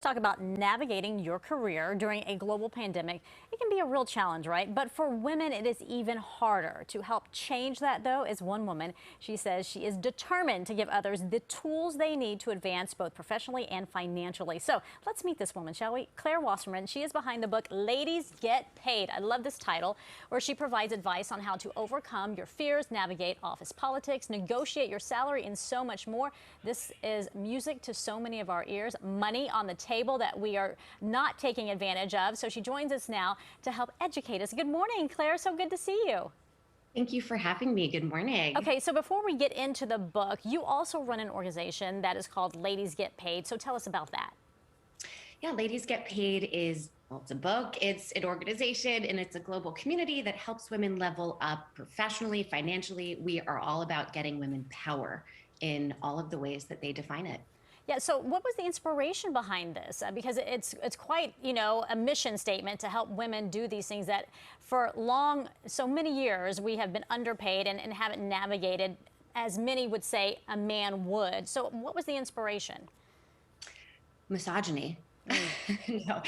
Talk about navigating your career during a global pandemic. It can be a real challenge, right? But for women, it is even harder. To help change that, though, is one woman. She says she is determined to give others the tools they need to advance both professionally and financially. So let's meet this woman, shall we? Claire Wasserman. She is behind the book Ladies Get Paid. I love this title, where she provides advice on how to overcome your fears, navigate office politics, negotiate your salary, and so much more. This is music to so many of our ears. Money on the table that we are not taking advantage of. So she joins us now to help educate us. Good morning, Claire. So good to see you. Thank you for having me. Good morning. Okay, so before we get into the book, you also run an organization that is called Ladies Get Paid. So tell us about that. Yeah, Ladies Get Paid is, well, it's a book, it's an organization, and it's a global community that helps women level up professionally, financially. We are all about getting women power in all of the ways that they define it. Yeah, so what was the inspiration behind this? Because it's quite, a mission statement to help women do these things that for so many years, we have been underpaid and haven't navigated, as many would say a man would. So what was the inspiration? Misogyny. No,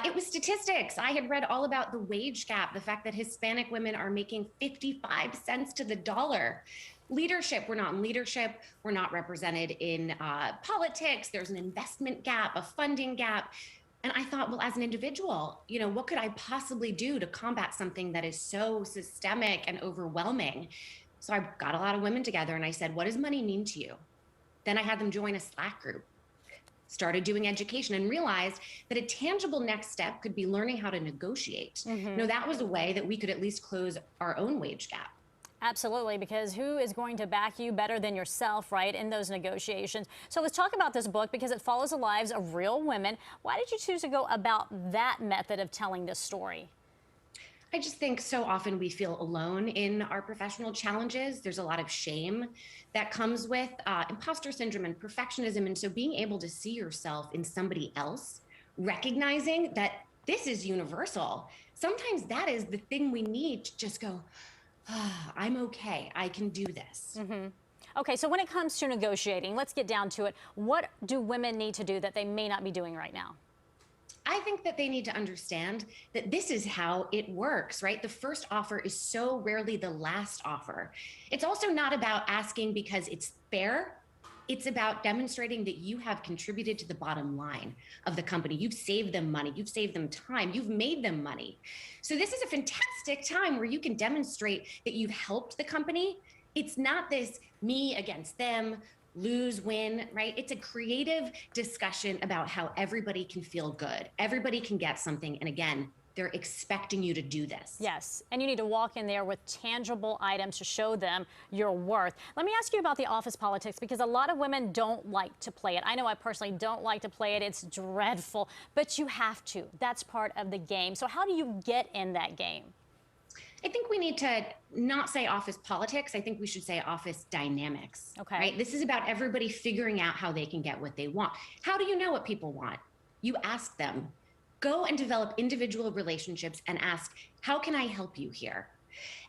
it was statistics. I had read all about the wage gap, the fact that Hispanic women are making 55 cents to the dollar. Leadership, we're not in leadership. We're not represented in politics. There's an investment gap, a funding gap. And I thought, well, as an individual, what could I possibly do to combat something that is so systemic and overwhelming? So I got a lot of women together and I said, what does money mean to you? Then I had them join a Slack group, started doing education, and realized that a tangible next step could be learning how to negotiate. That was a way that we could at least close our own wage gap. Absolutely, because who is going to back you better than yourself, right, in those negotiations? So let's talk about this book because it follows the lives of real women. Why did you choose to go about that method of telling this story? I just think so often we feel alone in our professional challenges. There's a lot of shame that comes with imposter syndrome and perfectionism. And so being able to see yourself in somebody else, recognizing that this is universal, sometimes that is the thing we need to just go, I'm okay. I can do this. Okay, so when it comes to negotiating, let's get down to it. What do women need to do that they may not be doing right now? I think that they need to understand that this is how it works, right? The first offer is so rarely the last offer. It's also not about asking because it's fair. It's about demonstrating that you have contributed to the bottom line of the company. You've saved them money. You've saved them time. You've made them money. So this is a fantastic time where you can demonstrate that you've helped the company. It's not this me against them, lose, win, right? It's a creative discussion about how everybody can feel good. Everybody can get something. And again, they're expecting you to do this. Yes, and you need to walk in there with tangible items to show them your worth. Let me ask you about the office politics, because a lot of women don't like to play it. I know I personally don't like to play it. It's dreadful, but you have to. That's part of the game. So how do you get in that game? I think we need to not say office politics. I think we should say office dynamics. Okay. Right? This is about everybody figuring out how they can get what they want. How do you know what people want? You ask them. Go and develop individual relationships and ask, how can I help you here?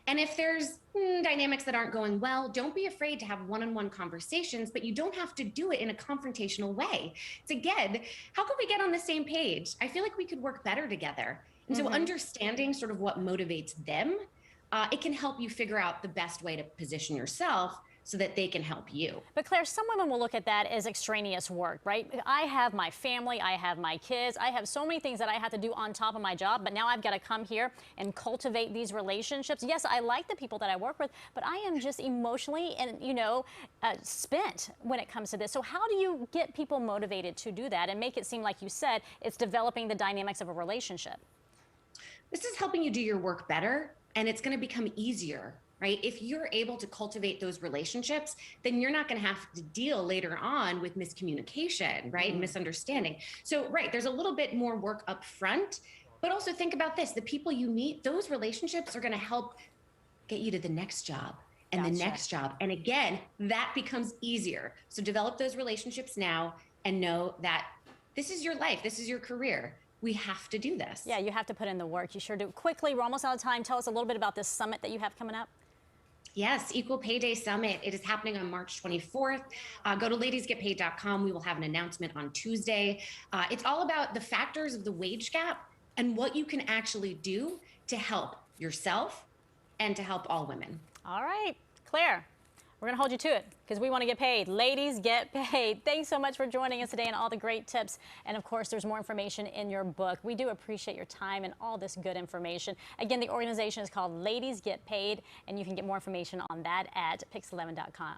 And if there's dynamics that aren't going well, don't be afraid to have one-on-one conversations, but you don't have to do it in a confrontational way. It's again, how can we get on the same page? I feel like we could work better together. And so understanding sort of what motivates them, it can help you figure out the best way to position yourself so that they can help you. But Claire, some women will look at that as extraneous work, right? I have my family, I have my kids, I have so many things that I have to do on top of my job, but now I've got to come here and cultivate these relationships. Yes, I like the people that I work with, but I am just emotionally and, spent when it comes to this. So how do you get people motivated to do that and make it seem, like you said, it's developing the dynamics of a relationship? This is helping you do your work better, and it's going to become easier. Right? If you're able to cultivate those relationships, then you're not going to have to deal later on with miscommunication, right? And misunderstanding. So, right, there's a little bit more work up front, but also think about this. The people you meet, those relationships are going to help get you to the next job and the next job. And again, that becomes easier. So develop those relationships now and know that this is your life. This is your career. We have to do this. Yeah, you have to put in the work. You sure do. Quickly, we're almost out of time. Tell us a little bit about this summit that you have coming up. Yes, Equal Pay Day Summit. It is happening on March 24th. Go to ladiesgetpaid.com. We will have an announcement on Tuesday. It's all about the factors of the wage gap and what you can actually do to help yourself and to help all women. All right, Claire, we're going to hold you to it because we want to get paid. Ladies get paid. Thanks so much for joining us today and all the great tips. And of course, there's more information in your book. We do appreciate your time and all this good information. Again, the organization is called Ladies Get Paid, and you can get more information on that at pix11.com.